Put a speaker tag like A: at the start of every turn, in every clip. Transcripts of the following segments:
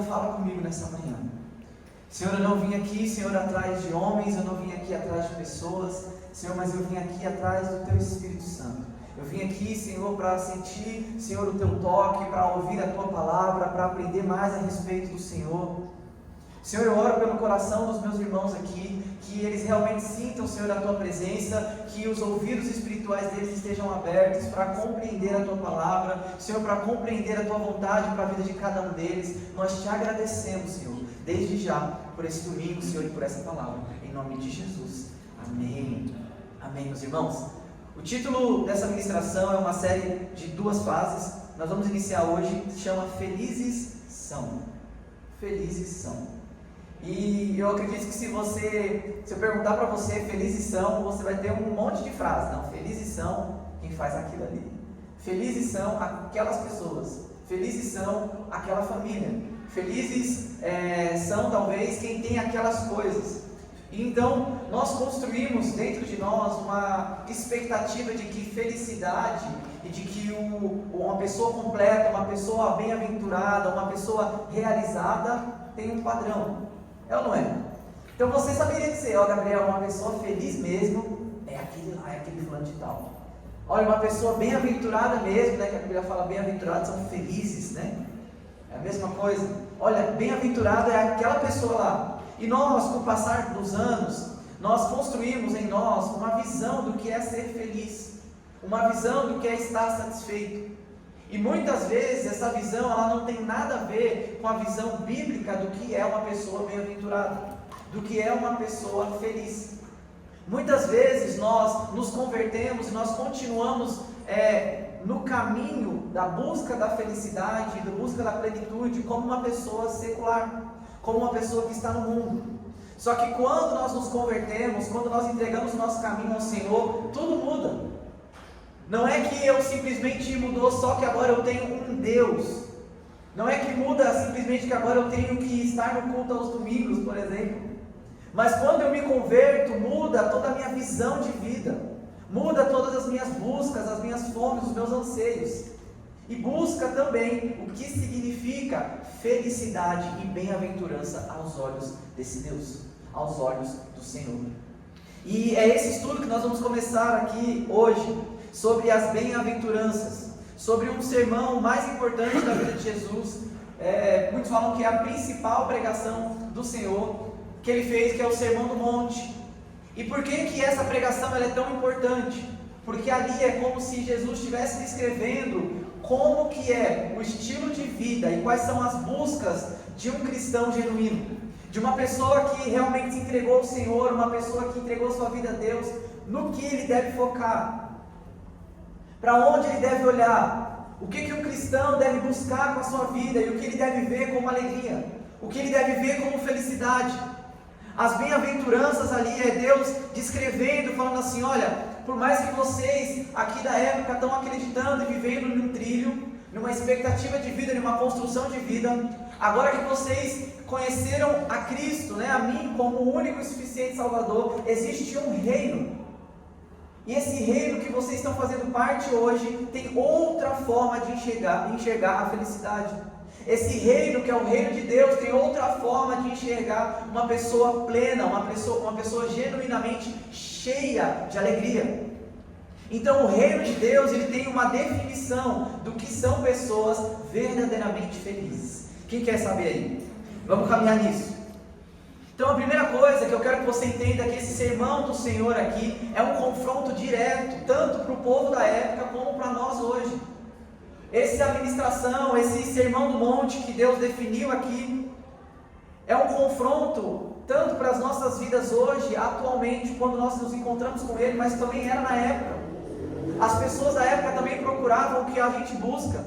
A: Fala comigo nessa manhã. Senhor, eu não vim aqui, Senhor, atrás de homens, eu não vim aqui atrás de pessoas, Senhor, mas eu vim aqui atrás do Teu Espírito Santo. Eu vim aqui, Senhor, para sentir, Senhor, o Teu toque, para ouvir a Tua palavra, para aprender mais a respeito do Senhor. Senhor, eu oro pelo coração dos meus irmãos aqui, que eles realmente sintam, Senhor, a Tua presença, que os ouvidos espirituais deles estejam abertos para compreender a Tua palavra, Senhor, para compreender a Tua vontade para a vida de cada um deles. Nós Te agradecemos, Senhor, desde já, por esse domingo, Senhor, e por essa palavra, em nome de Jesus. Amém. Amém, meus irmãos. O título dessa ministração é uma série de 2 fases. Nós vamos iniciar hoje, se chama Felizes São. Felizes São. E eu acredito que se eu perguntar para você, felizes são, você vai ter um monte de frases. Não, felizes são quem faz aquilo ali. Felizes são aquelas pessoas. Felizes são aquela família. Felizes são talvez quem tem aquelas coisas. Então, nós construímos dentro de nós uma expectativa de que felicidade e de que uma pessoa completa, uma pessoa bem-aventurada, uma pessoa realizada tem um padrão. É ou não é? Então você saberia dizer, ó Gabriel, uma pessoa feliz mesmo é aquele lá, é aquele fulano de tal. Olha, uma pessoa bem-aventurada mesmo, né? Que a Bíblia fala bem-aventurados são felizes, né? É a mesma coisa. Olha, bem-aventurado é aquela pessoa lá. E nós, com o passar dos anos, nós construímos em nós uma visão do que é ser feliz, uma visão do que é estar satisfeito. E muitas vezes essa visão ela não tem nada a ver com a visão bíblica do que é uma pessoa bem-aventurada, do que é uma pessoa feliz. Muitas vezes nós nos convertemos e nós continuamos no caminho da busca da felicidade, da busca da plenitude, como uma pessoa secular, como uma pessoa que está no mundo. Só que quando nós nos convertemos, quando nós entregamos o nosso caminho ao Senhor, tudo muda. Não é que eu simplesmente mudou só que agora eu tenho um Deus. Não é que muda simplesmente que agora eu tenho que estar no culto aos domingos, por exemplo. Mas quando eu me converto, muda toda a minha visão de vida. Muda todas as minhas buscas, as minhas fomes, os meus anseios. E busca também o que significa felicidade e bem-aventurança aos olhos desse Deus, aos olhos do Senhor. E é esse estudo que nós vamos começar aqui hoje, sobre as bem-aventuranças, sobre um sermão mais importante da vida de Jesus. Muitos falam que é a principal pregação do Senhor, que Ele fez, que é o Sermão do Monte. E por que essa pregação ela é tão importante? Porque ali é como se Jesus estivesse descrevendo como que é o estilo de vida e quais são as buscas de um cristão genuíno, de uma pessoa que realmente se entregou ao Senhor, uma pessoa que entregou sua vida a Deus, no que ele deve focar, para onde ele deve olhar, o que o cristão deve buscar com a sua vida e o que ele deve ver como alegria, o que ele deve ver como felicidade. As bem-aventuranças ali é Deus descrevendo, falando assim, olha, por mais que vocês aqui da época estão acreditando e vivendo num trilho, numa expectativa de vida, numa construção de vida, agora que vocês conheceram a Cristo, né, a mim como o único e suficiente Salvador, existe um reino. E esse reino que vocês estão fazendo parte hoje tem outra forma de enxergar a felicidade. Esse reino que é o reino de Deus tem outra forma de enxergar uma pessoa plena, uma pessoa genuinamente cheia de alegria. Então o reino de Deus ele tem uma definição do que são pessoas verdadeiramente felizes. Quem quer saber aí? Vamos caminhar nisso. Então a primeira coisa que eu quero que você entenda é que esse sermão do Senhor aqui é um confronto direto, tanto para o povo da época como para nós hoje. Essa administração, esse sermão do monte que Deus definiu aqui, é um confronto tanto para as nossas vidas hoje, atualmente, quando nós nos encontramos com Ele, mas também era na época. As pessoas da época também procuravam o que a gente busca,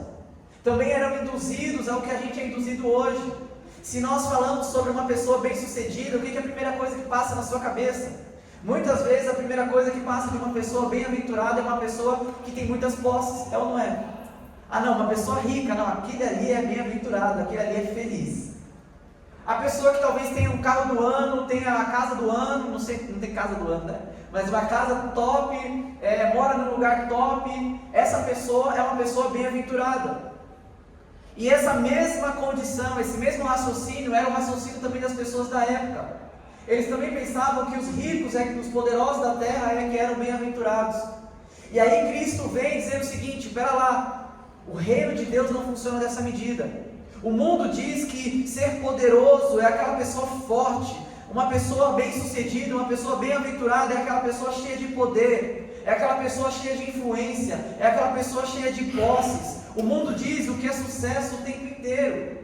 A: também eram induzidos ao que a gente é induzido hoje. Se nós falamos sobre uma pessoa bem-sucedida, o que é a primeira coisa que passa na sua cabeça? Muitas vezes a primeira coisa que passa de uma pessoa bem-aventurada é uma pessoa que tem muitas posses, é ou não é? Ah não, uma pessoa rica, não, aquele ali é bem-aventurado, aquele ali é feliz. A pessoa que talvez tenha um carro do ano, tenha a casa do ano, não sei, não tem casa do ano, né? Mas uma casa top, mora num lugar top, essa pessoa é uma pessoa bem-aventurada. E essa mesma condição, esse mesmo raciocínio era o raciocínio também das pessoas da época. Eles também pensavam que os ricos, os poderosos da terra que eram bem-aventurados. E aí Cristo vem dizer o seguinte: espera lá, o reino de Deus não funciona dessa medida. O mundo diz que ser poderoso é aquela pessoa forte, uma pessoa bem-sucedida, uma pessoa bem-aventurada é aquela pessoa cheia de poder, é aquela pessoa cheia de influência, é aquela pessoa cheia de posses. O mundo diz o que é sucesso o tempo inteiro.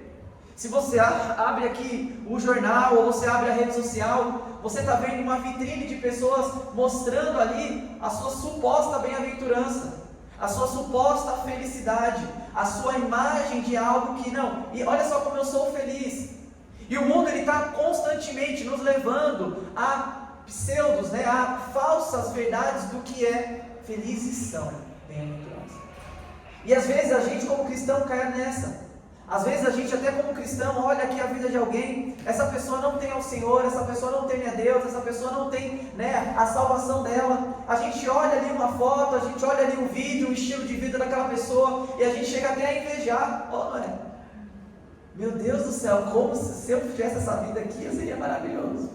A: Se você abre aqui o jornal ou você abre a rede social, você está vendo uma vitrine de pessoas mostrando ali a sua suposta bem-aventurança, a sua suposta felicidade, a sua imagem de algo que não. E olha só como eu sou feliz. E o mundo está constantemente nos levando a pseudos, a falsas verdades do que é felizes são bem-aventurados. E às vezes a gente como cristão cai nessa. Às vezes a gente até como cristão olha aqui a vida de alguém, essa pessoa não tem ao Senhor, essa pessoa não teme a Deus, essa pessoa não tem a salvação dela. A gente olha ali uma foto, a gente olha ali um vídeo, um estilo de vida daquela pessoa e a gente chega até a invejar. Não é? Meu Deus do céu, como se eu tivesse essa vida aqui, seria maravilhoso.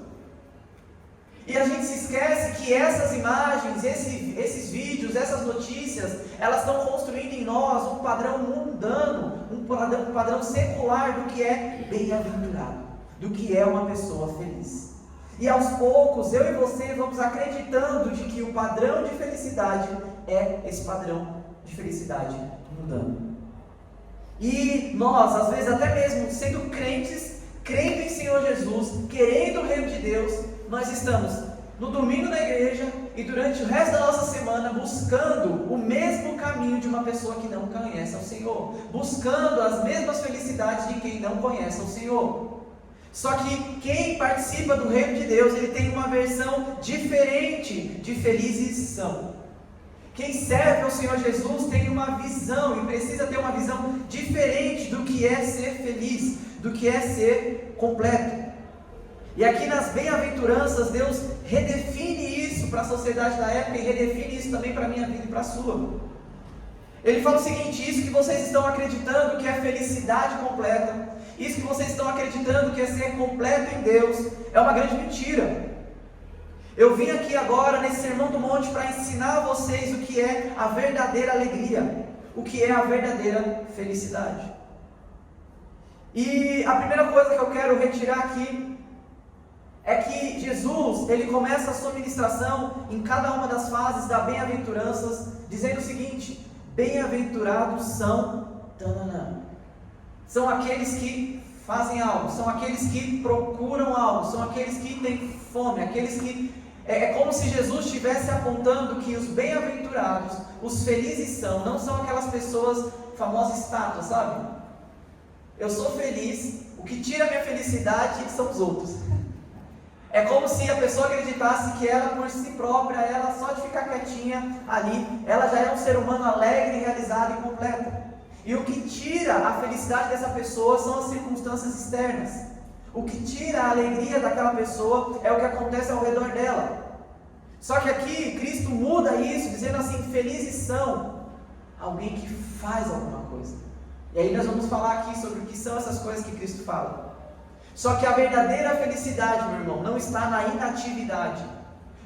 A: E a gente se esquece que essas imagens, esses vídeos, essas notícias, elas estão construindo em nós um padrão mundano, um padrão secular do que é bem-aventurado, do que é uma pessoa feliz. E aos poucos, eu e você vamos acreditando de que o padrão de felicidade é esse padrão de felicidade mundano. E nós, às vezes até mesmo sendo crentes, crendo em Senhor Jesus, querendo o reino de Deus, nós estamos no domingo na igreja e durante o resto da nossa semana buscando o mesmo caminho de uma pessoa que não conhece ao Senhor, buscando as mesmas felicidades de quem não conhece ao Senhor. Só que quem participa do reino de Deus, ele tem uma versão diferente de felizes são. Quem serve ao Senhor Jesus tem uma visão e precisa ter uma visão diferente do que é ser feliz, do que é ser completo. E aqui nas bem-aventuranças, Deus redefine isso para a sociedade da época e redefine isso também para a minha vida e para a sua. Ele fala o seguinte: isso que vocês estão acreditando que é felicidade completa, isso que vocês estão acreditando que é ser completo em Deus, é uma grande mentira. Eu vim aqui agora nesse Sermão do Monte para ensinar a vocês o que é a verdadeira alegria, o que é a verdadeira felicidade. E a primeira coisa que eu quero retirar aqui é que Jesus, ele começa a sua ministração em cada uma das fases da bem-aventuranças, dizendo o seguinte: bem-aventurados são aqueles que fazem algo, são aqueles que procuram algo, são aqueles que têm fome, aqueles que... É como se Jesus estivesse apontando que os bem-aventurados, os felizes não são aquelas pessoas, famosas estátuas, sabe? Eu sou feliz, o que tira a minha felicidade são os outros. É como se a pessoa acreditasse que ela por si própria, ela só de ficar quietinha ali, ela já é um ser humano alegre, realizado e completo. E o que tira a felicidade dessa pessoa são as circunstâncias externas. O que tira a alegria daquela pessoa é o que acontece ao redor dela. Só que aqui Cristo muda isso, dizendo assim: felizes são alguém que faz alguma coisa. E aí nós vamos falar aqui sobre o que são essas coisas que Cristo fala. Só que a verdadeira felicidade, meu irmão, não está na inatividade,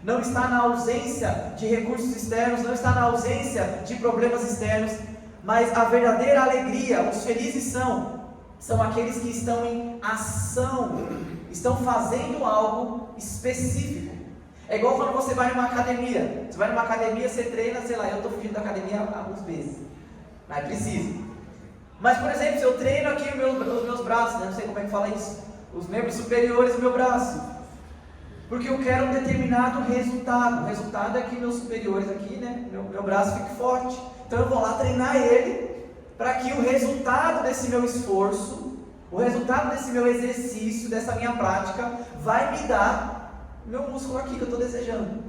A: não está na ausência de recursos externos, não está na ausência de problemas externos, mas a verdadeira alegria, os felizes são aqueles que estão em ação, estão fazendo algo específico. É igual quando você vai numa academia. Você vai numa academia, você treina, sei lá, eu estou fugindo da academia há alguns meses, mas preciso. Mas, por exemplo, se eu treino aqui os meus braços, não sei como é que fala isso, os membros superiores do meu braço, porque eu quero um determinado resultado. O resultado é que meus superiores aqui, meu braço fique forte. Então eu vou lá treinar ele, para que o resultado desse meu esforço, o resultado desse meu exercício, dessa minha prática, vai me dar o meu músculo aqui que eu estou desejando.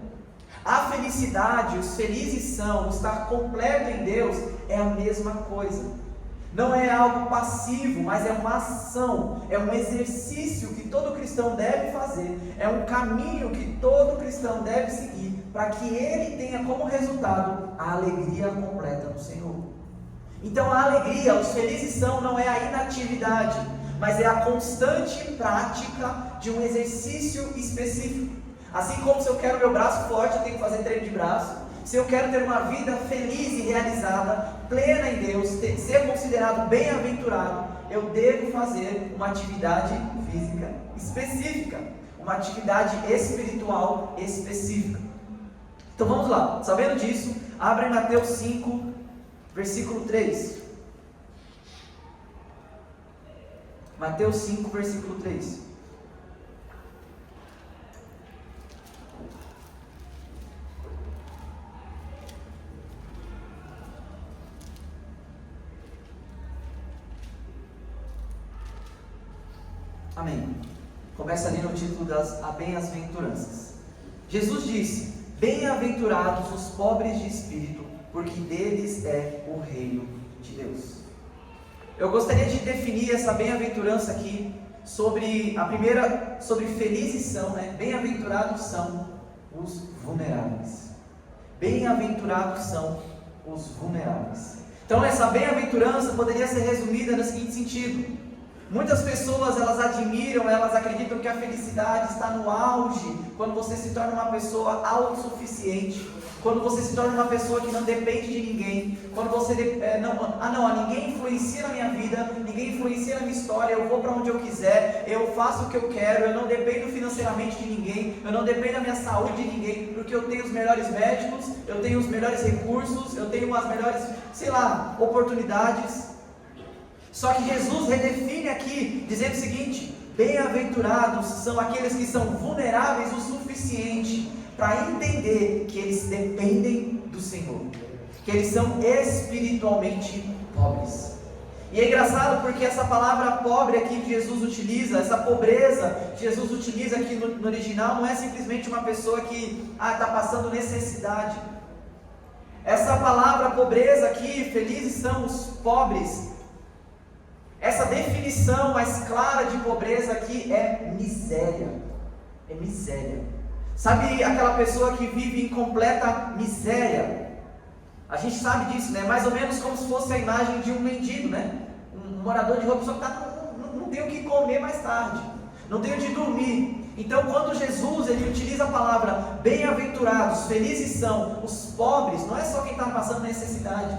A: A felicidade, os felizes são, o estar completo em Deus, é a mesma coisa. Não é algo passivo, mas é uma ação, é um exercício que todo cristão deve fazer, é um caminho que todo cristão deve seguir, para que ele tenha como resultado a alegria completa no Senhor. Então a alegria, os felizes são, não é a inatividade, mas é a constante prática de um exercício específico. Assim como se eu quero meu braço forte, eu tenho que fazer treino de braço. Se eu quero ter uma vida feliz e realizada, plena em Deus, ser considerado bem-aventurado, eu devo fazer uma atividade física específica, uma atividade espiritual específica. Então vamos lá, sabendo disso, abre Mateus 5, versículo 3. Mateus 5, versículo 3. Amém. Começa ali no título das bem-aventuranças. Jesus disse: bem-aventurados os pobres de espírito, porque deles é o reino de Deus. Eu gostaria de definir essa bem-aventurança aqui sobre a primeira, sobre felizes são, bem-aventurados são os vulneráveis. Bem-aventurados são os vulneráveis. Então essa bem-aventurança poderia ser resumida no seguinte sentido: muitas pessoas, elas admiram, elas acreditam que a felicidade está no auge quando você se torna uma pessoa autossuficiente, quando você se torna uma pessoa que não depende de ninguém, quando você ninguém influencia na minha vida, ninguém influencia na minha história, eu vou para onde eu quiser, eu faço o que eu quero, eu não dependo financeiramente de ninguém, eu não dependo da minha saúde de ninguém, porque eu tenho os melhores médicos, eu tenho os melhores recursos, eu tenho as melhores, oportunidades. Só que Jesus redefine aqui, dizendo o seguinte: bem-aventurados são aqueles que são vulneráveis o suficiente para entender que eles dependem do Senhor, que eles são espiritualmente pobres. E é engraçado porque essa palavra pobre aqui que Jesus utiliza, essa pobreza que Jesus utiliza aqui no original, não é simplesmente uma pessoa que está passando necessidade. Essa palavra pobreza aqui, felizes são os pobres, essa definição mais clara de pobreza aqui é miséria. É miséria. Sabe aquela pessoa que vive em completa miséria? A gente sabe disso, mais ou menos como se fosse a imagem de um mendigo, um morador de rua, pessoa que não tem o que comer mais tarde, não tem onde dormir. Então quando Jesus ele utiliza a palavra bem-aventurados, felizes são os pobres, não é só quem está passando necessidade,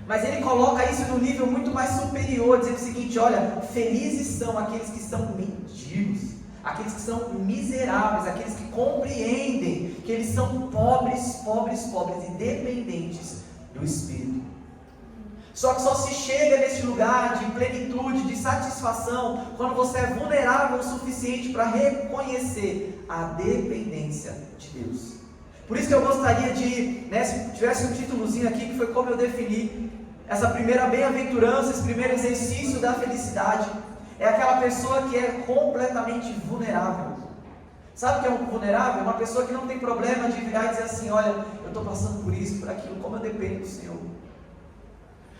A: mas ele coloca isso num nível muito mais superior, dizendo o seguinte: olha, felizes são aqueles que são mendigos, aqueles que são miseráveis, aqueles que compreendem que eles são pobres e dependentes do Espírito. Só que só se chega nesse lugar de plenitude, de satisfação, quando você é vulnerável o suficiente para reconhecer a dependência de Deus. Por isso que eu gostaria de, se tivesse um títulozinho aqui, que foi como eu defini essa primeira bem-aventurança, esse primeiro exercício da felicidade, é aquela pessoa que é completamente vulnerável. Sabe o que é um vulnerável? Uma pessoa que não tem problema de virar e dizer assim: olha, eu estou passando por isso, por aquilo, como eu dependo do Senhor.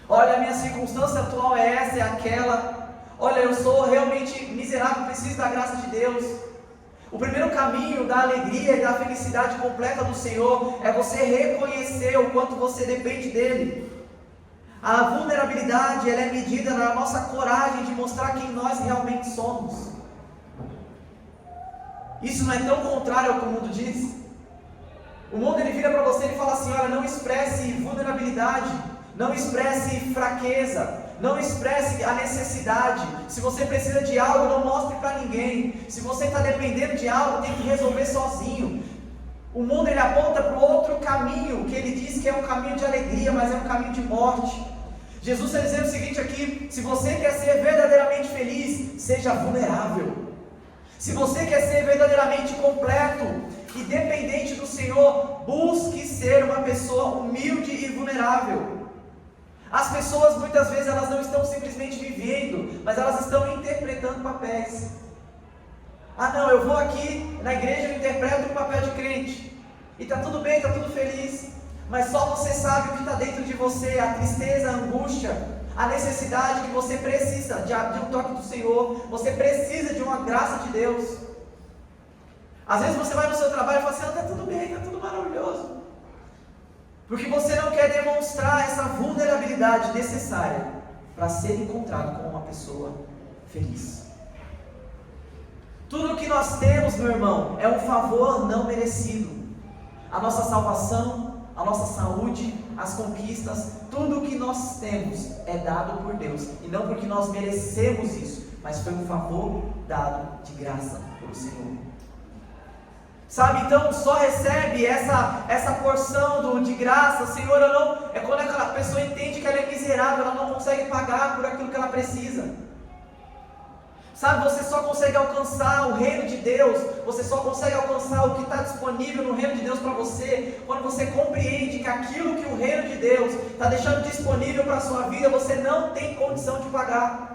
A: Olha, a minha circunstância atual é essa, é aquela. Olha, eu sou realmente miserável, preciso da graça de Deus. O primeiro caminho da alegria e da felicidade completa do Senhor é você reconhecer o quanto você depende dEle. A vulnerabilidade, ela é medida na nossa coragem de mostrar quem nós realmente somos. Isso não é tão contrário ao que o mundo diz? O mundo ele vira para você e fala assim: olha, não expresse vulnerabilidade, não expresse fraqueza, não expresse a necessidade. Se você precisa de algo, não mostre para ninguém. Se você está dependendo de algo, tem que resolver sozinho. O mundo ele aponta para o outro caminho, que ele diz que é um caminho de alegria, mas é um caminho de morte. Jesus está dizendo o seguinte aqui: se você quer ser verdadeiramente feliz, seja vulnerável. Se você quer ser verdadeiramente completo e dependente do Senhor, busque ser uma pessoa humilde e vulnerável. As pessoas muitas vezes elas não estão simplesmente vivendo, mas elas estão interpretando papéis. Não, eu vou aqui na igreja e interpreto o papel de crente, e está tudo bem, está tudo feliz, mas só você sabe o que está dentro de você, a tristeza, a angústia, a necessidade que você precisa de um toque do Senhor, você precisa de uma graça de Deus. Às vezes você vai no seu trabalho e fala assim: está tudo bem, está tudo maravilhoso. Porque você não quer demonstrar essa vulnerabilidade necessária para ser encontrado como uma pessoa feliz. Tudo que nós temos, meu irmão, é um favor não merecido. A nossa salvação, a nossa saúde, as conquistas, tudo que nós temos é dado por Deus. E não porque nós merecemos isso, mas foi um favor dado de graça pelo Senhor. Sabe, então só recebe essa porção de graça, Senhor, eu não, é quando aquela pessoa entende que ela é miserável, ela não consegue pagar por aquilo que ela precisa. Sabe, você só consegue alcançar o reino de Deus, você só consegue alcançar o que está disponível no reino de Deus para você, quando você compreende que aquilo que o reino de Deus está deixando disponível para a sua vida, você não tem condição de pagar.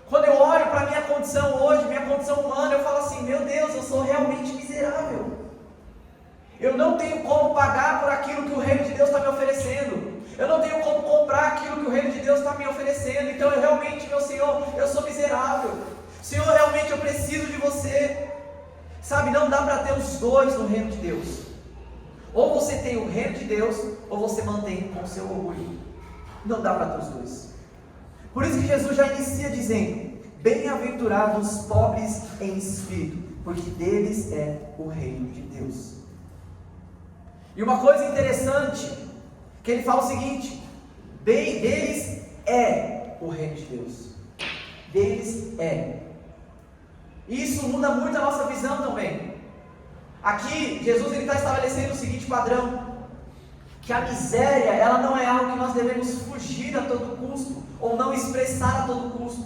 A: Quando eu olho para a minha condição hoje, minha condição humana, eu falo assim, meu Deus, eu sou realmente miserável. Eu não tenho como pagar por aquilo que o reino de Deus está me oferecendo. Eu não tenho como comprar aquilo que o reino de Deus está me oferecendo. Então eu realmente, meu Senhor, eu sou miserável. Senhor, realmente eu preciso de você. Sabe, não dá para ter os dois no reino de Deus. Ou você tem o reino de Deus, ou você mantém com o seu orgulho. Não dá para ter os dois. Por isso que Jesus já inicia dizendo, bem-aventurados os pobres em espírito, porque deles é o reino de Deus. E uma coisa interessante, que ele fala o seguinte, bem, deles é o reino de Deus. Deles é. E isso muda muito a nossa visão também. Aqui, Jesus está estabelecendo o seguinte padrão, que a miséria, ela não é algo que nós devemos fugir a todo custo, ou não expressar a todo custo.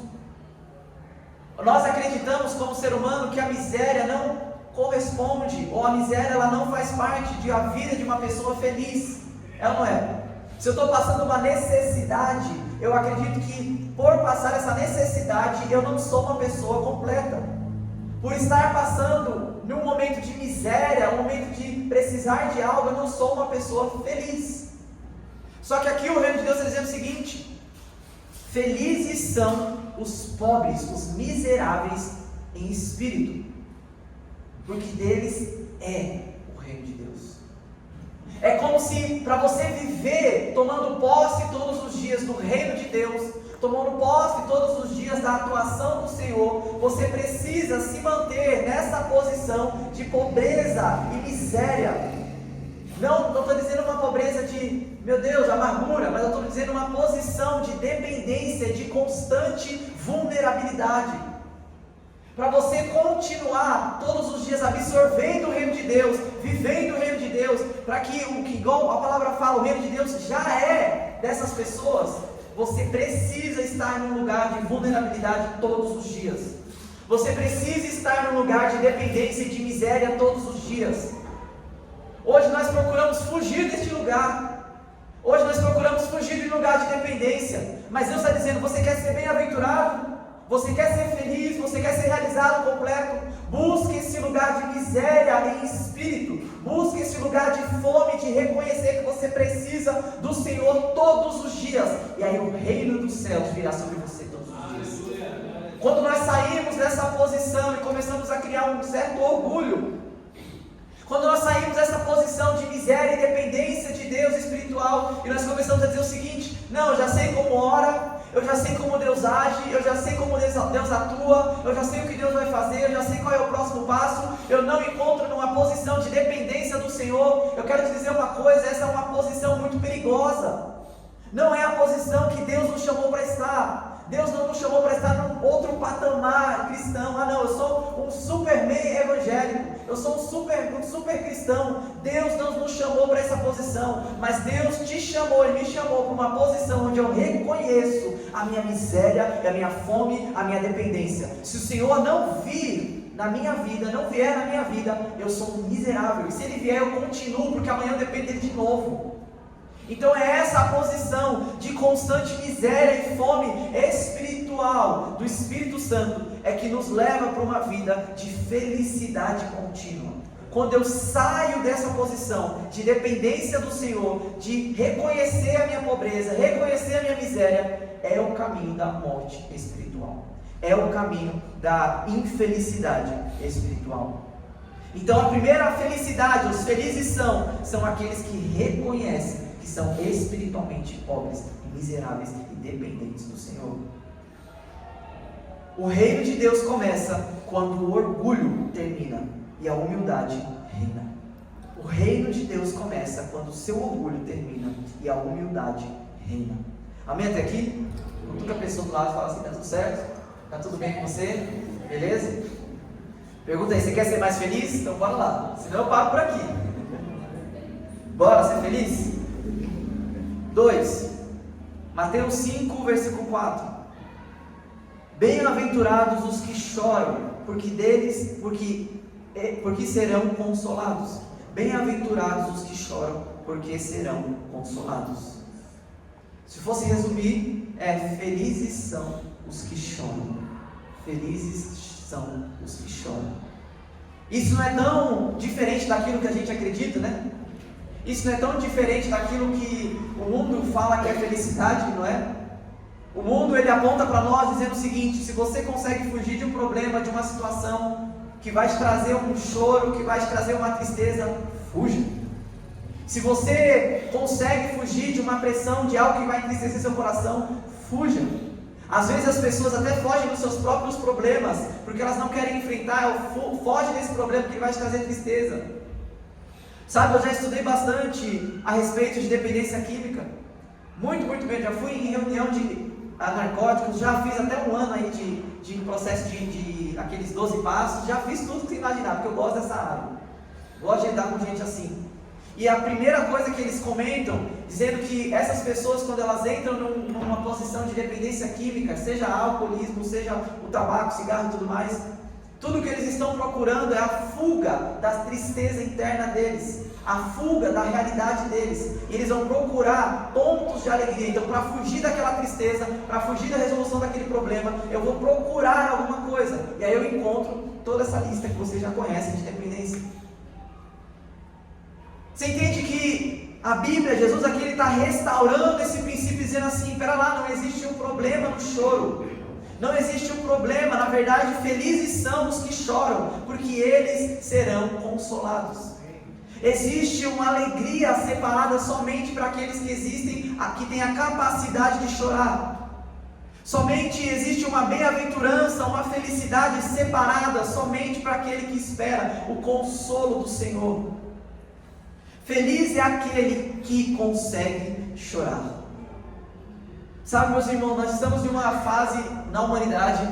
A: Nós acreditamos como ser humano que a miséria não corresponde, ou a miséria ela não faz parte da vida de uma pessoa feliz. Ela não é. Se eu estou passando uma necessidade, eu acredito que por passar essa necessidade, eu não sou uma pessoa completa. Por estar passando num momento de miséria, um momento de precisar de algo, eu não sou uma pessoa feliz. Só que aqui o reino de Deus está dizendo o seguinte, felizes são os pobres, os miseráveis em espírito, porque deles é o reino de Deus. É como se para você viver tomando posse todos os dias do reino de Deus, tomando posse todos os dias da atuação do Senhor, você precisa se manter nessa posição de pobreza e miséria. Não estou dizendo uma pobreza de, meu Deus, amargura, mas eu estou dizendo uma posição de dependência, de constante vulnerabilidade. Para você continuar todos os dias absorvendo o reino de Deus, vivendo o reino de Deus, para que o que, igual a palavra fala, o reino de Deus já é dessas pessoas, você precisa estar num lugar de vulnerabilidade todos os dias. Você precisa estar num lugar de dependência e de miséria todos os dias. Hoje nós procuramos fugir deste lugar. Hoje nós procuramos fugir de lugar de dependência. Mas Deus está dizendo, você quer ser bem-aventurado? Você quer ser feliz? Você quer ser realizado completo? Busque esse lugar de miséria em espírito. Busque esse lugar de fome, de reconhecer que você precisa do Senhor todos os dias. E aí o reino dos céus virá sobre você todos os dias. Quando nós saímos dessa posição e começamos a criar um certo orgulho, quando nós saímos dessa posição de miséria e dependência de Deus espiritual, e nós começamos a dizer o seguinte, não, eu já sei como ora, eu já sei como Deus age, eu já sei como Deus atua, eu já sei o que Deus vai fazer, eu já sei qual é o próximo passo, eu não me encontro numa posição de dependência do Senhor. Eu quero te dizer uma coisa, essa é uma posição muito perigosa, não é a posição que Deus nos chamou para estar. Deus não nos chamou para estar num outro patamar cristão. Ah não, eu sou um superman evangélico, eu sou um super cristão. Deus não nos chamou para essa posição, mas Deus te chamou e me chamou para uma posição onde eu reconheço a minha miséria, a minha fome, a minha dependência. Se o Senhor não vir na minha vida, não vier na minha vida, eu sou um miserável, e se Ele vier eu continuo, porque amanhã eu dependo dele de novo. Então é essa a posição de constante miséria e fome espiritual do Espírito Santo é que nos leva para uma vida de felicidade contínua. Quando eu saio dessa posição de dependência do Senhor, de reconhecer a minha pobreza, reconhecer a minha miséria, é o caminho da morte espiritual, é o caminho da infelicidade espiritual. Então a primeira felicidade, os felizes são aqueles que reconhecem que são espiritualmente pobres e miseráveis e dependentes do Senhor. O reino de Deus começa quando o orgulho termina e a humildade reina. O reino de Deus começa quando o seu orgulho termina e a humildade reina. Amém até aqui? Cutuca a pessoa do lado e fala assim: está tudo certo? Está tudo bem com você? Beleza? Pergunta aí, você quer ser mais feliz? Então bora lá, senão eu paro por aqui. Bora ser feliz? 2, Mateus 5, versículo 4. Bem-aventurados os que choram, porque serão consolados. Bem-aventurados os que choram, porque serão consolados. Se fosse resumir, felizes são os que choram. Felizes são os que choram. Isso não é tão diferente daquilo que a gente acredita, né? Isso não é tão diferente daquilo que o mundo fala que é felicidade, não é? O mundo, ele aponta para nós dizendo o seguinte: se você consegue fugir de um problema, de uma situação que vai te trazer um choro, que vai te trazer uma tristeza, fuja. Se você consegue fugir de uma pressão, de algo que vai entristecer seu coração, fuja. Às vezes as pessoas até fogem dos seus próprios problemas, porque elas não querem enfrentar, fogem desse problema que vai te trazer tristeza. Sabe, eu já estudei bastante a respeito de dependência química. Muito bem, já fui em reunião de narcóticos, já fiz até um ano aí de processo de aqueles 12 passos, já fiz tudo que você imaginar, porque eu gosto dessa área. Gosto de lidar com gente assim. E a primeira coisa que eles comentam, dizendo que essas pessoas, quando elas entram numa posição de dependência química, seja alcoolismo, seja o tabaco, cigarro e tudo mais, tudo que eles estão procurando é a fuga da tristeza interna deles, a fuga da realidade deles. E eles vão procurar pontos de alegria. Então, para fugir daquela tristeza, para fugir da resolução daquele problema, eu vou procurar alguma coisa. E aí eu encontro toda essa lista que vocês já conhecem de dependência. Você entende que a Bíblia, Jesus aqui, ele está restaurando esse princípio, dizendo assim: espera lá, não existe um problema no choro, não existe um problema, na verdade, felizes são os que choram, porque eles serão consolados. Existe uma alegria separada somente para aqueles que existem, que têm a capacidade de chorar. Somente existe uma bem-aventurança, uma felicidade separada somente para aquele que espera o consolo do Senhor. Feliz é aquele que consegue chorar. Sabe, meus irmãos, nós estamos em uma fase na humanidade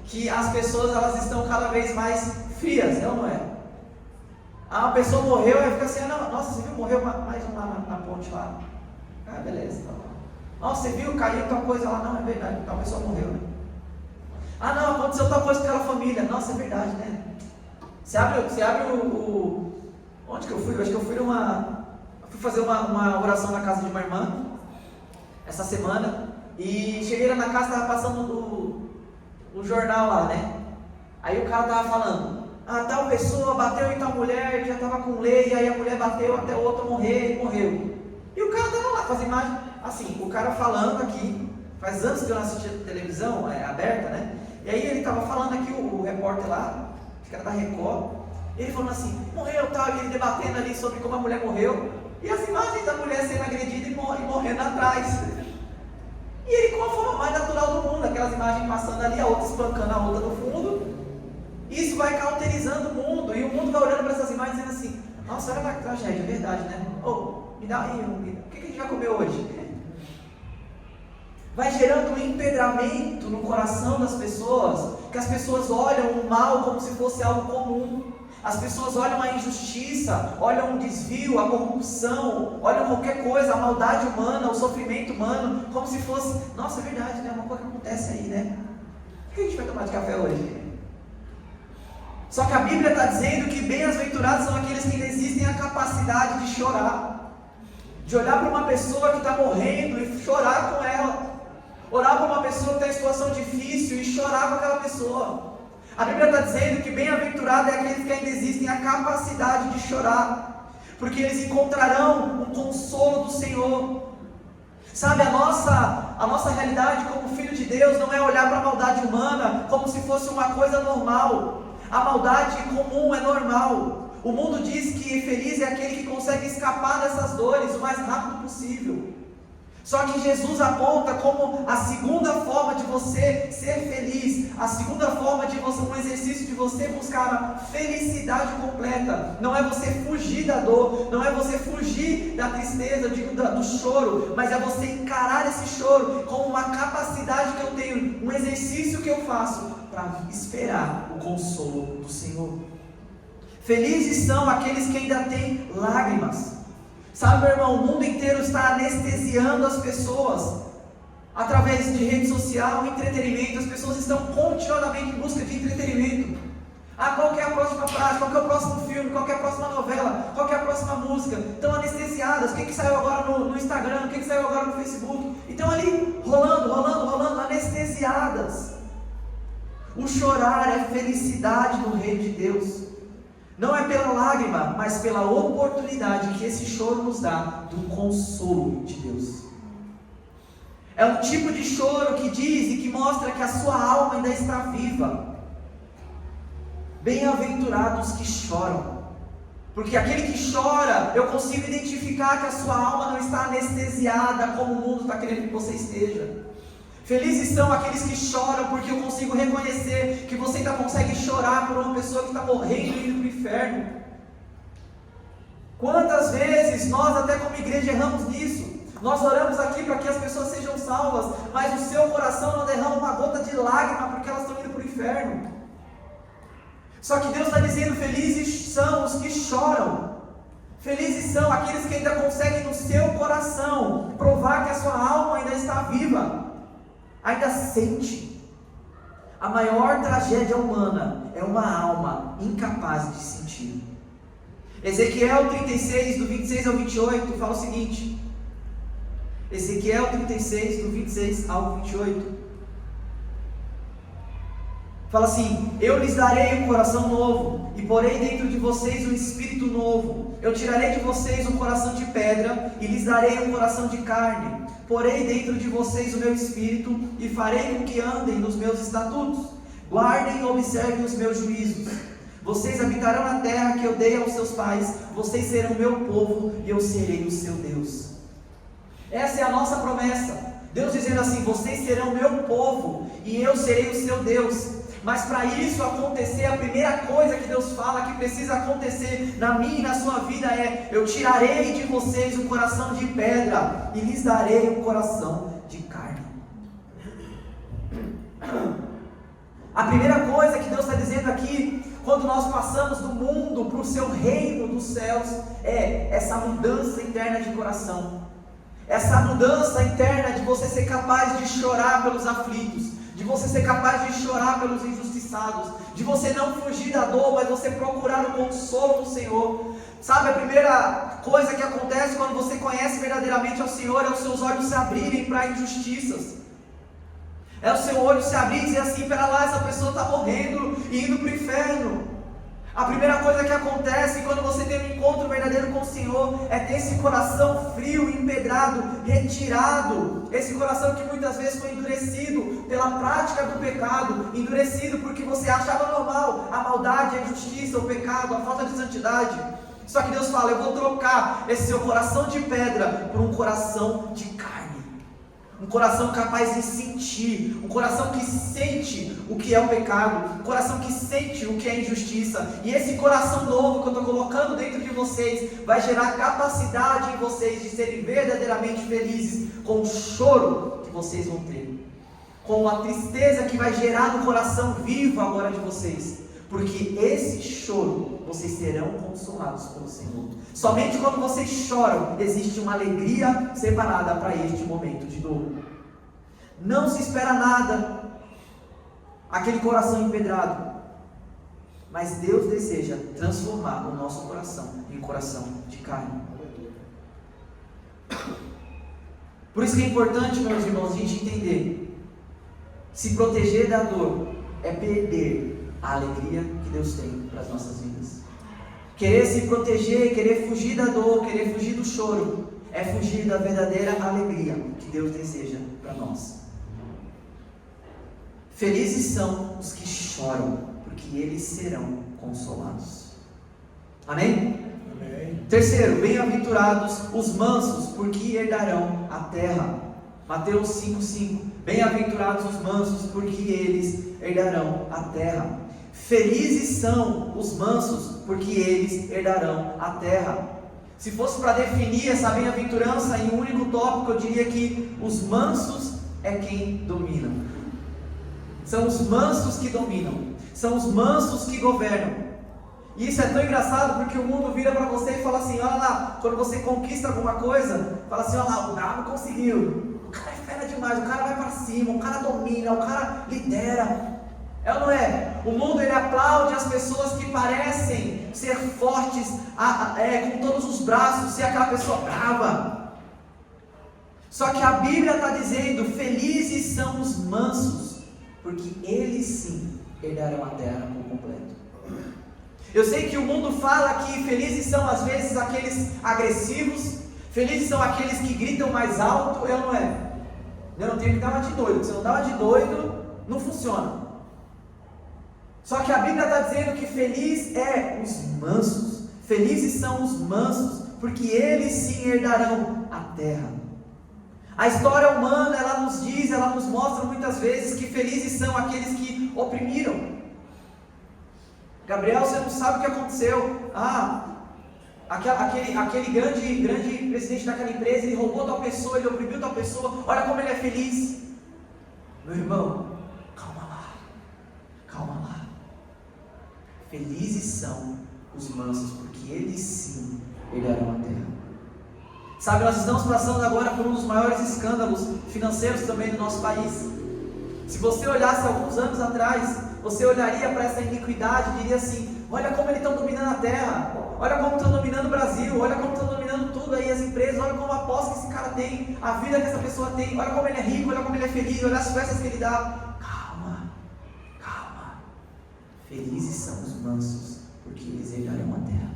A: que as pessoas, elas estão cada vez mais frias, não é? Uma pessoa morreu, aí fica assim: não, nossa, você viu, morreu mais um lá na ponte lá. Ah, beleza, tá bom. Nossa, você viu, caiu tal coisa lá. Não, é verdade, tal pessoa morreu, né? Ah, não, aconteceu tal coisa com aquela família. Nossa, é verdade, né? Você abre o onde que eu fui? Eu acho que eu fui fazer uma oração na casa de uma irmã essa semana, e cheguei lá na casa, estava passando o jornal lá, né? Aí o cara estava falando: tal pessoa bateu em tal mulher que já estava com lei, e aí a mulher bateu até o outro morrer e morreu. E o cara estava lá com as imagens, assim, o cara falando aqui, faz anos que eu não assistia televisão aberta, né? E aí ele estava falando aqui, o repórter lá, acho que era da Record, ele falando assim: morreu tal, e ele debatendo ali sobre como a mulher morreu, e as imagens da mulher sendo agredida e morrendo atrás. E ele, com a forma mais natural do mundo, aquelas imagens passando ali, a outra espancando a outra no fundo. Isso vai cauterizando o mundo, e o mundo vai olhando para essas imagens dizendo assim: nossa, olha que tragédia, é verdade, né? Me dá aí, o que a gente vai comer hoje? Vai gerando um empedramento no coração das pessoas, que as pessoas olham o mal como se fosse algo comum. As pessoas olham a injustiça, olham o desvio, a corrupção, olham qualquer coisa, a maldade humana, o sofrimento humano, como se fosse: nossa, é verdade, né? Uma coisa que acontece aí, né? O que a gente vai tomar de café hoje? Só que a Bíblia está dizendo que bem-aventurados são aqueles que resistem à capacidade de chorar, de olhar para uma pessoa que está morrendo e chorar com ela, orar para uma pessoa que está em situação difícil e chorar com aquela pessoa. A Bíblia está dizendo que bem-aventurado é aqueles que ainda existem a capacidade de chorar, porque eles encontrarão o consolo do Senhor. Sabe, a nossa realidade como filho de Deus não é olhar para a maldade humana como se fosse uma coisa normal. A maldade comum é normal. O mundo diz que feliz é aquele que consegue escapar dessas dores o mais rápido possível. Só que Jesus aponta como a segunda forma de você ser feliz, a segunda forma de você, um exercício de você buscar a felicidade completa. Não é você fugir da dor, não é você fugir da tristeza, do choro, mas é você encarar esse choro como uma capacidade que eu tenho, um exercício que eu faço para esperar o consolo do Senhor. Felizes são aqueles que ainda têm lágrimas. Sabe, meu irmão, o mundo inteiro está anestesiando as pessoas através de rede social, entretenimento. As pessoas estão continuamente em busca de entretenimento. Qual que é a próxima frase? Qual que é o próximo filme? Qual que é a próxima novela? Qual que é a próxima música? Estão anestesiadas. O que saiu agora no Instagram? O que saiu agora no Facebook? E estão ali rolando, anestesiadas. O chorar é felicidade no reino de Deus. Não é pela lágrima, mas pela oportunidade que esse choro nos dá do consolo de Deus. É um tipo de choro que diz e que mostra que a sua alma ainda está viva. Bem-aventurados que choram, porque aquele que chora, eu consigo identificar que a sua alma não está anestesiada como o mundo está querendo que você esteja. Felizes são aqueles que choram, porque eu consigo reconhecer que você ainda consegue chorar por uma pessoa que está morrendo e indo para o inferno. Quantas vezes nós até como igreja erramos nisso? Nós oramos aqui para que as pessoas sejam salvas, mas o seu coração não derrama uma gota de lágrima porque elas estão indo para o inferno. Só que Deus está dizendo, felizes são os que choram. Felizes são aqueles que ainda conseguem no seu coração provar que a sua alma ainda está viva, ainda sente. A maior tragédia humana é uma alma incapaz de sentir. Ezequiel 36, do 26 ao 28, fala o seguinte. Ezequiel 36, do 26 ao 28. Fala assim: eu lhes darei um coração novo, e porei dentro de vocês um espírito novo. Eu tirarei de vocês um coração de pedra, e lhes darei um coração de carne. Porei dentro de vocês o meu espírito, e farei com que andem nos meus estatutos. Guardem e observem os meus juízos. Vocês habitarão na terra que eu dei aos seus pais. Vocês serão meu povo, e eu serei o seu Deus. Essa é a nossa promessa. Deus dizendo assim: vocês serão meu povo, e eu serei o seu Deus. Mas para isso acontecer, a primeira coisa que Deus fala que precisa acontecer na minha e na sua vida é: eu tirarei de vocês um coração de pedra e lhes darei um coração de carne. A primeira coisa que Deus está dizendo aqui, quando nós passamos do mundo para o seu reino dos céus, é essa mudança interna de coração. Essa mudança interna de você ser capaz de chorar pelos aflitos, de você ser capaz de chorar pelos injustiçados, de você não fugir da dor, mas você procurar o consolo do Senhor. Sabe, a primeira coisa que acontece quando você conhece verdadeiramente ao Senhor é os seus olhos se abrirem para injustiças. É o seu olho se abrir e dizer assim: pera lá, essa pessoa está morrendo e indo para o inferno. A primeira coisa que acontece quando você tem um encontro verdadeiro com o Senhor é ter esse coração frio, empedrado, retirado. Esse coração que muitas vezes foi endurecido pela prática do pecado, endurecido porque você achava normal a maldade, a injustiça, o pecado, a falta de santidade. Só que Deus fala: eu vou trocar esse seu coração de pedra por um coração de carne. Um coração capaz de sentir, um coração que sente o que é o pecado, um coração que sente o que é injustiça. E esse coração novo que eu estou colocando dentro de vocês vai gerar capacidade em vocês de serem verdadeiramente felizes com o choro que vocês vão ter, com a tristeza que vai gerar no coração vivo agora de vocês. Porque esse choro, vocês serão consolados pelo Senhor. Somente quando vocês choram, existe uma alegria separada para este momento de dor. Não se espera nada, aquele coração empedrado. Mas Deus deseja transformar o nosso coração em coração de carne. Por isso que é importante, meus irmãos, a gente entender: se proteger da dor é perder a alegria que Deus tem para as nossas vidas. Querer se proteger, querer fugir da dor, querer fugir do choro, é fugir da verdadeira alegria que Deus deseja para nós. Felizes são os que choram, porque eles serão consolados. Amém?
B: Amém.
A: Terceiro, bem-aventurados os mansos, porque herdarão a terra. Mateus 5,5. Bem-aventurados os mansos, porque eles herdarão a terra. Felizes são os mansos, porque eles herdarão a terra. Se fosse para definir essa bem-aventurança em um único tópico, eu diria que os mansos é quem domina. São os mansos que dominam. São os mansos que governam. E isso é tão engraçado porque o mundo vira para você e fala assim: olha lá, quando você conquista alguma coisa, fala assim: olha lá, o Bravo conseguiu. O cara é fera demais, o cara vai para cima, o cara domina, o cara lidera. É ou não é? O mundo ele aplaude as pessoas que parecem ser fortes, com todos os braços, ser aquela pessoa brava. Só que a Bíblia está dizendo: felizes são os mansos, porque eles sim herdarão a terra por completo. Eu sei que o mundo fala que felizes são às vezes aqueles agressivos, felizes são aqueles que gritam mais alto. É ou não é? Eu não tenho que dar uma de doido. Se não dá uma de doido, não funciona. Só que a Bíblia está dizendo que feliz é os mansos. Felizes são os mansos, porque eles sim herdarão a terra. A história humana, ela nos diz, ela nos mostra muitas vezes que felizes são aqueles que oprimiram. Gabriel, você não sabe o que aconteceu. Aquele grande presidente daquela empresa, ele roubou tal pessoa, ele oprimiu tal pessoa, olha como ele é feliz. Meu irmão, calma lá. Felizes são os mansos, porque eles sim herdarão a terra. Sabe, nós estamos passando agora por um dos maiores escândalos financeiros também do nosso país. Se você olhasse alguns anos atrás, você olharia para essa iniquidade e diria assim: olha como eles estão dominando a terra, olha como estão dominando o Brasil, olha como estão dominando tudo aí, as empresas, olha como a posse que esse cara tem, a vida que essa pessoa tem, olha como ele é rico, olha como ele é feliz, olha as festas que ele dá. Calma. Felizes são os mansos, porque eles herdarão a terra.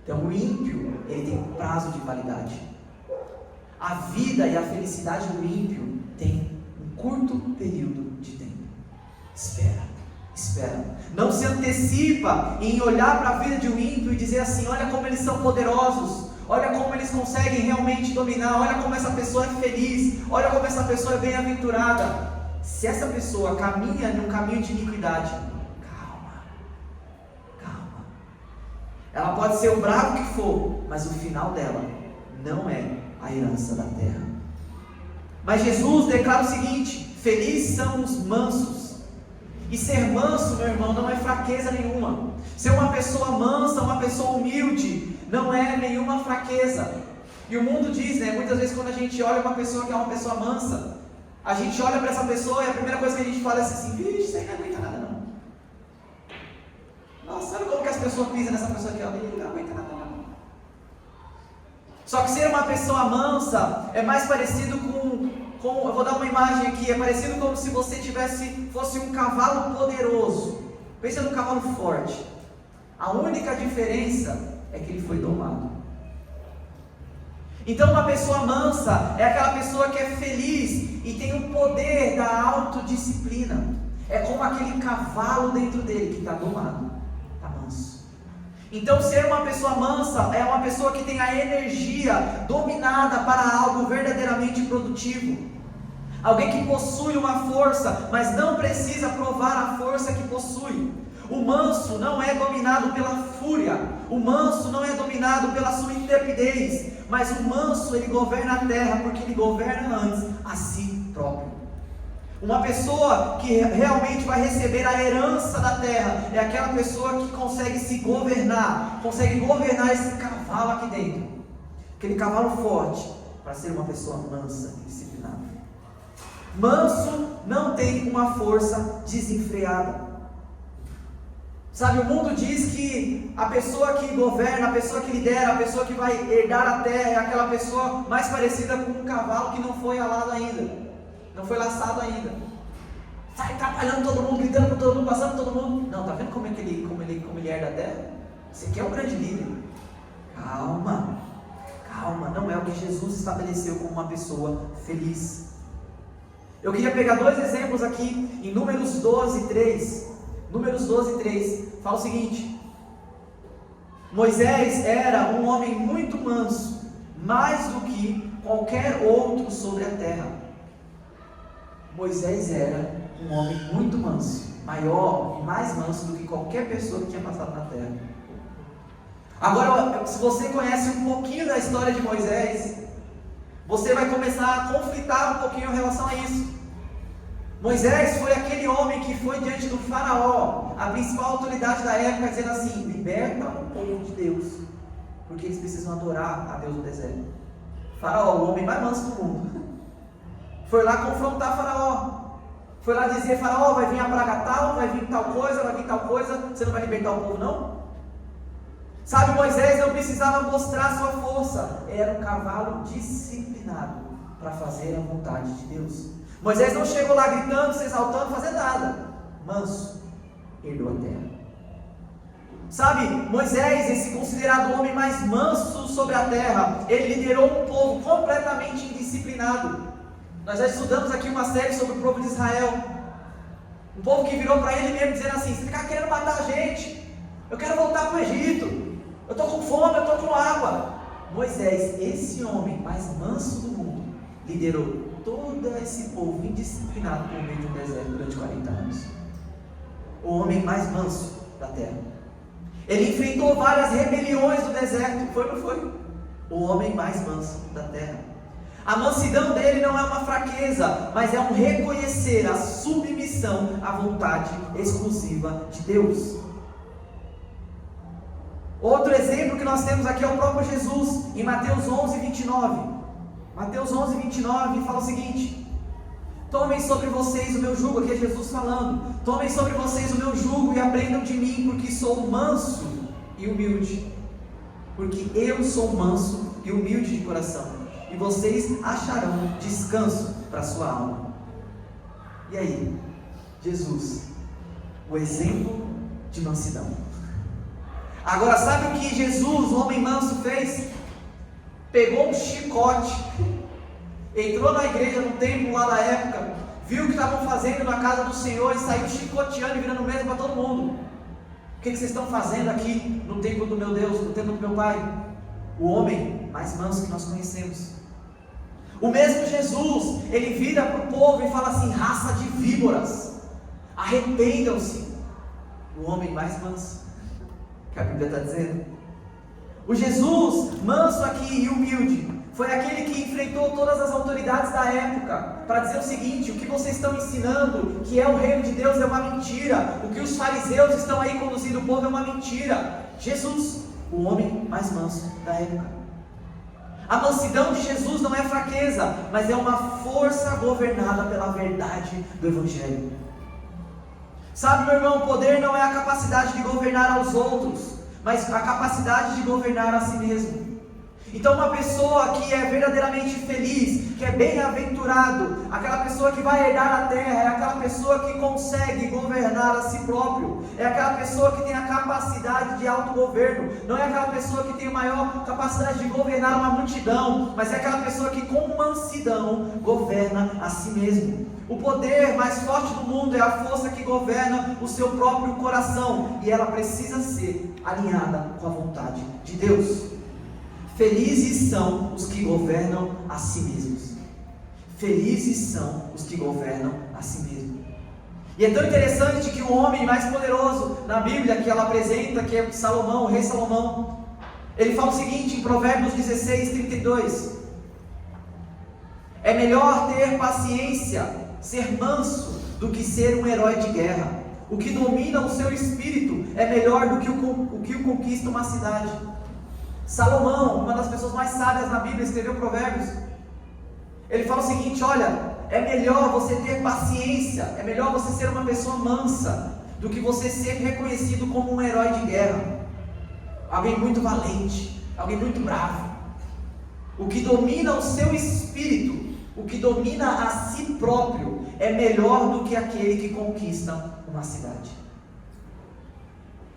A: Então o ímpio, ele tem um prazo de validade. A vida e a felicidade do ímpio tem um curto período de tempo. Espera. Não se antecipa em olhar para a vida de um ímpio e dizer assim: olha como eles são poderosos, olha como eles conseguem realmente dominar, olha como essa pessoa é feliz, olha como essa pessoa é bem-aventurada. Se essa pessoa caminha num caminho de iniquidade, calma. Ela pode ser o bravo que for, mas o final dela não é a herança da terra. Mas Jesus declara o seguinte: felizes são os mansos. E ser manso, meu irmão, não é fraqueza nenhuma. Ser uma pessoa mansa, uma pessoa humilde, não é nenhuma fraqueza. E o mundo diz, muitas vezes quando a gente olha uma pessoa que é uma pessoa mansa, a gente olha para essa pessoa e a primeira coisa que a gente fala é assim: vixe, isso aí não aguenta nada não. Nossa, sabe como que as pessoas pisam nessa pessoa aqui? Ele não aguenta nada não. Só que ser uma pessoa mansa é mais parecido com eu vou dar uma imagem aqui, é parecido como se você fosse um cavalo poderoso. Pensa num cavalo forte. A única diferença é que ele foi domado. Então uma pessoa mansa é aquela pessoa que é feliz e tem o poder da autodisciplina. É como aquele cavalo dentro dele que está domado, está manso. Então ser uma pessoa mansa é uma pessoa que tem a energia dominada para algo verdadeiramente produtivo. Alguém que possui uma força, mas não precisa provar a força que possui. O manso não é dominado pela fúria. O manso não é dominado pela sua intrepidez. Mas o manso, ele governa a terra, porque ele governa antes a si próprio. Uma pessoa que realmente vai receber a herança da terra é aquela pessoa que consegue se governar, consegue governar esse cavalo aqui dentro, aquele cavalo forte, para ser uma pessoa mansa e disciplinada. Manso não tem uma força desenfreada. Sabe, o mundo diz que a pessoa que governa, a pessoa que lidera, a pessoa que vai herdar a terra é aquela pessoa mais parecida com um cavalo que não foi alado ainda, não foi laçado ainda. Sai atrapalhando todo mundo, gritando com todo mundo, passando todo mundo. Não, tá vendo como ele herda a terra? Esse aqui é o grande líder. Calma, não é o que Jesus estabeleceu como uma pessoa feliz. Eu queria pegar dois exemplos aqui em Números 12:3. Números 12:3 fala o seguinte: Moisés era um homem muito manso, mais do que qualquer outro sobre a terra. Moisés era um homem muito manso, maior e mais manso do que qualquer pessoa que tinha passado na terra. Agora, se você conhece um pouquinho da história de Moisés, você vai começar a conflitar um pouquinho em relação a isso. Moisés foi aquele homem que foi diante do faraó, a principal autoridade da época, dizendo assim: liberta o povo de Deus, porque eles precisam adorar a Deus no deserto. Faraó, o homem mais manso do mundo, foi lá confrontar faraó. Foi lá dizer: faraó, vai vir a praga tal, vai vir tal coisa, você não vai libertar o povo não? Sabe, Moisés não precisava mostrar sua força, era um cavalo disciplinado para fazer a vontade de Deus. Moisés não chegou lá gritando, se exaltando, fazendo nada. Manso, herdou a terra. Sabe, Moisés, esse considerado o homem mais manso sobre a terra, ele liderou um povo completamente indisciplinado. Nós já estudamos aqui uma série sobre o povo de Israel. Um povo que virou para ele mesmo dizendo assim: você fica querendo matar a gente, eu quero voltar para o Egito, eu estou com fome, eu estou com água. Moisés, esse homem mais manso do mundo, liderou todo esse povo indisciplinado por meio de um deserto durante 40 anos. O homem mais manso da terra. Ele enfrentou várias rebeliões do deserto, foi ou não foi? O homem mais manso da terra. A mansidão dele não é uma fraqueza, mas é um reconhecer a submissão à vontade exclusiva de Deus. Outro exemplo que nós temos aqui é o próprio Jesus, em Mateus 11, 29. Mateus 11, 29 fala o seguinte: tomem sobre vocês o meu jugo, aqui é Jesus falando, tomem sobre vocês o meu jugo e aprendam de mim, porque sou manso e humilde, porque eu sou manso e humilde de coração, e vocês acharão descanso para a sua alma. E aí, Jesus, o exemplo de mansidão. Agora, sabe o que Jesus, o homem manso, fez? Pegou um chicote, entrou na igreja, no templo lá da época, viu o que estavam fazendo na casa do Senhor e saiu chicoteando e virando mesa para todo mundo. O que vocês estão fazendo aqui no templo do meu Deus, no templo do meu Pai? O homem mais manso que nós conhecemos. O mesmo Jesus, ele vira para o povo e fala assim: raça de víboras, arrependam-se. O homem mais manso que a Bíblia está dizendo. O Jesus manso aqui e humilde foi aquele que enfrentou todas as autoridades da época para dizer o seguinte: o que vocês estão ensinando, que é o reino de Deus, é uma mentira. O que os fariseus estão aí conduzindo o povo é uma mentira. Jesus, o homem mais manso da época. A mansidão de Jesus não é fraqueza, mas é uma força governada pela verdade do Evangelho. Sabe, meu irmão, o poder não é a capacidade de governar aos outros, mas a capacidade de governar a si mesmo. Então uma pessoa que é verdadeiramente feliz, que é bem-aventurado, aquela pessoa que vai herdar a terra, é aquela pessoa que consegue governar a si próprio, é aquela pessoa que tem a capacidade de autogoverno, não é aquela pessoa que tem a maior capacidade de governar uma multidão, mas é aquela pessoa que com mansidão governa a si mesmo. O poder mais forte do mundo é a força que governa o seu próprio coração, e ela precisa ser alinhada com a vontade de Deus. Felizes são os que governam a si mesmos. Felizes são os que governam a si mesmos. E é tão interessante que o homem mais poderoso na Bíblia que ela apresenta, que é Salomão, o rei Salomão, ele fala o seguinte em Provérbios 16, 32: é melhor ter paciência, ser manso, do que ser um herói de guerra. O que domina o seu espírito é melhor do que o que conquista uma cidade. Salomão, uma das pessoas mais sábias na Bíblia, escreveu Provérbios. Ele fala o seguinte: olha, é melhor você ter paciência, é melhor você ser uma pessoa mansa, do que você ser reconhecido como um herói de guerra, alguém muito valente, alguém muito bravo. O que domina o seu espírito, o que domina a si próprio, é melhor do que aquele que conquista uma cidade.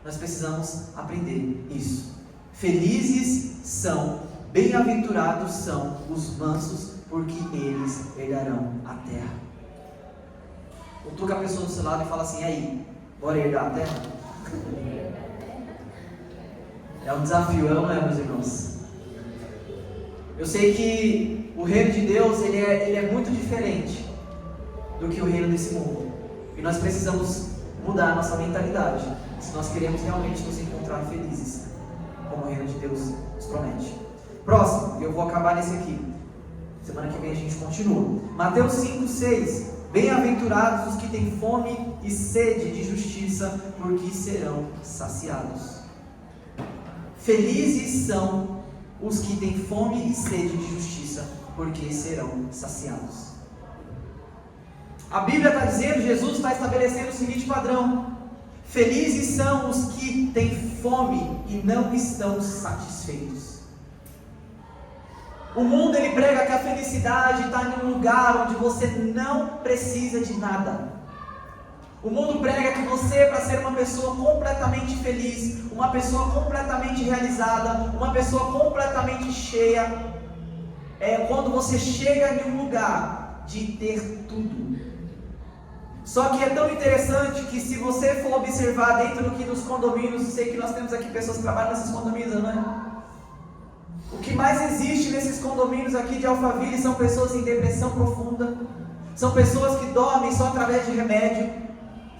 A: Nós precisamos aprender isso. Felizes são, bem-aventurados são os mansos, porque eles herdarão a terra. Toca a pessoa do seu lado e fala assim: e aí, bora herdar a terra? É um desafio, não é, meus irmãos? Eu sei que o reino de Deus, ele é muito diferente do que o reino desse mundo. E nós precisamos mudar a nossa mentalidade, se nós queremos realmente nos encontrar felizes, como o reino de Deus nos promete. Próximo, eu vou acabar nesse aqui. Semana que vem a gente continua. Mateus 5:6. Bem-aventurados os que têm fome e sede de justiça, porque serão saciados. Felizes são os que têm fome e sede de justiça, porque serão saciados. A Bíblia está dizendo, Jesus está estabelecendo o seguinte padrão: felizes são os que têm fome e não estão satisfeitos. O mundo, ele prega que a felicidade está em um lugar onde você não precisa de nada. O mundo prega que você, para ser uma pessoa completamente feliz, uma pessoa completamente realizada, uma pessoa completamente cheia, é quando você chega em um lugar de ter tudo. Só que é tão interessante que, se você for observar dentro dos condomínios, eu sei que nós temos aqui pessoas que trabalham nesses condomínios, não é? O que mais existe nesses condomínios aqui de Alphaville são pessoas em depressão profunda, são pessoas que dormem só através de remédio.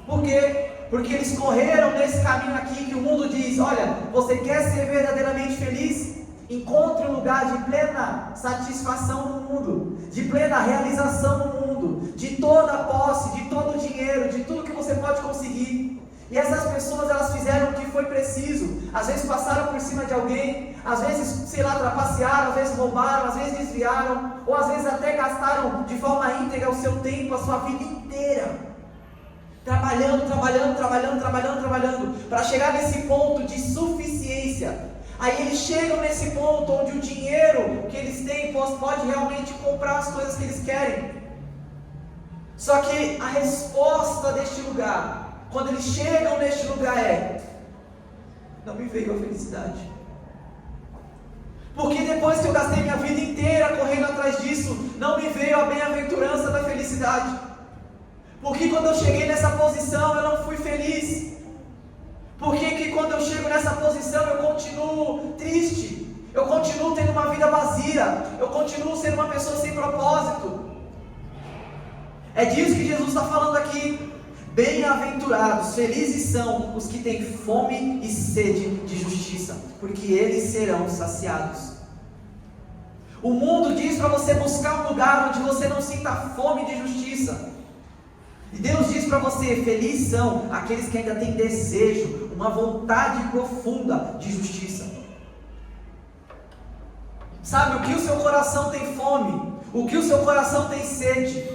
A: Por quê? Porque eles correram nesse caminho aqui que o mundo diz: olha, você quer ser verdadeiramente feliz? Encontre um lugar de plena satisfação no mundo, de plena realização no mundo, de toda a posse, de todo o dinheiro, de tudo que você pode conseguir. E essas pessoas, elas fizeram o que foi preciso. Às vezes passaram por cima de alguém, às vezes, sei lá, trapacearam, às vezes roubaram, às vezes desviaram, ou às vezes até gastaram de forma íntegra o seu tempo, a sua vida inteira, trabalhando, para chegar nesse ponto de suficiência. Aí eles chegam nesse ponto onde o dinheiro que eles têm pode realmente comprar as coisas que eles querem. Só que a resposta deste lugar, quando eles chegam neste lugar, é: não me veio a felicidade. Porque depois que eu gastei minha vida inteira correndo atrás disso, não me veio a bem-aventurança da felicidade. Porque quando eu cheguei nessa posição, eu não fui feliz. Por que quando eu chego nessa posição eu continuo triste? Eu continuo tendo uma vida vazia? Eu continuo sendo uma pessoa sem propósito? É disso que Jesus está falando aqui. Bem-aventurados, felizes são os que têm fome e sede de justiça, porque eles serão saciados. O mundo diz para você buscar um lugar onde você não sinta fome de justiça. E Deus diz para você: felizes são aqueles que ainda têm desejo, uma vontade profunda de justiça. Sabe, o que o seu coração tem fome, o que o seu coração tem sede,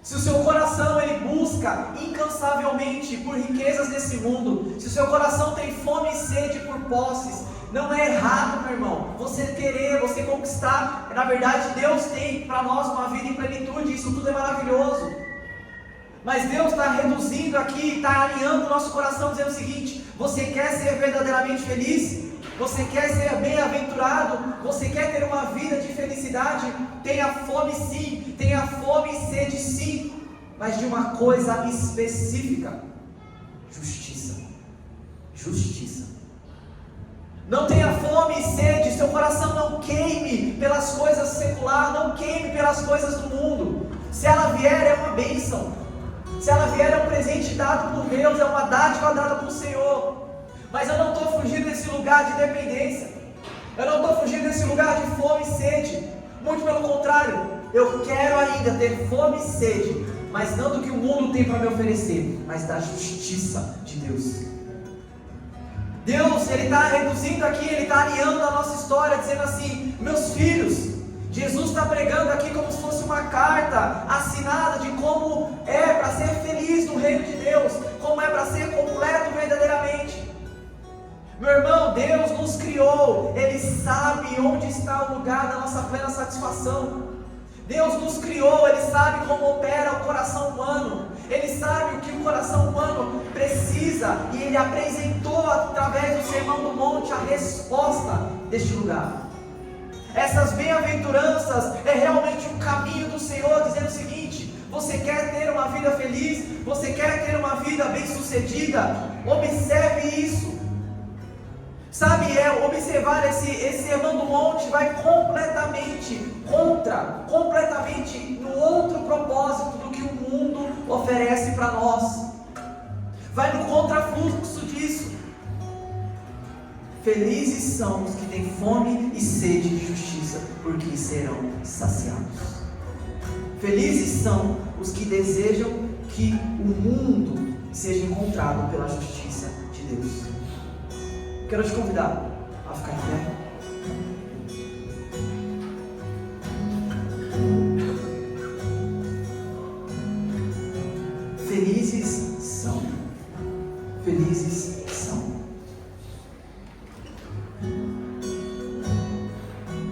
A: se o seu coração ele busca incansavelmente por riquezas desse mundo, se o seu coração tem fome e sede por posses, não é errado, meu irmão, você querer, você conquistar. Na verdade, Deus tem para nós uma vida em plenitude, isso tudo é maravilhoso. Mas Deus está reduzindo aqui, está alinhando o nosso coração, dizendo o seguinte: você quer ser verdadeiramente feliz? Você quer ser bem-aventurado? Você quer ter uma vida de felicidade? Tenha fome sim, tenha fome e sede sim, mas de uma coisa específica: justiça. Justiça. Não tenha fome e sede, seu coração não queime pelas coisas seculares, não queime pelas coisas do mundo. Se ela vier, é uma bênção. Se ela vier, é um presente dado por Deus, é uma dádiva dada por Senhor. Mas eu não estou fugindo desse lugar de dependência. Eu não estou fugindo desse lugar de fome e sede. Muito pelo contrário, eu quero ainda ter fome e sede, mas não do que o mundo tem para me oferecer, mas da justiça de Deus. Deus, Ele está reduzindo aqui, Ele está alinhando a nossa história, dizendo assim: meus filhos, Jesus está pregando aqui como se fosse uma carta assinada de como é para ser feliz no reino de Deus, como é para ser completo verdadeiramente. Meu irmão, Deus nos criou, Ele sabe onde está o lugar da nossa plena satisfação. Deus nos criou, Ele sabe como opera o coração humano, Ele sabe o que o coração humano precisa, e Ele apresentou através do Sermão do Monte a resposta deste lugar. Essas bem-aventuranças é realmente um caminho do Senhor, dizendo o seguinte: você quer ter uma vida feliz? Você quer ter uma vida bem-sucedida? Observe isso. Sabe, observar esse Sermão do Monte vai completamente no outro propósito do que o mundo oferece para nós. Vai no contrafluxo disso. Felizes são os que têm fome e sede de justiça, porque serão saciados. Felizes são os que desejam que o mundo seja encontrado pela justiça de Deus. Quero te convidar a ficar em pé. Felizes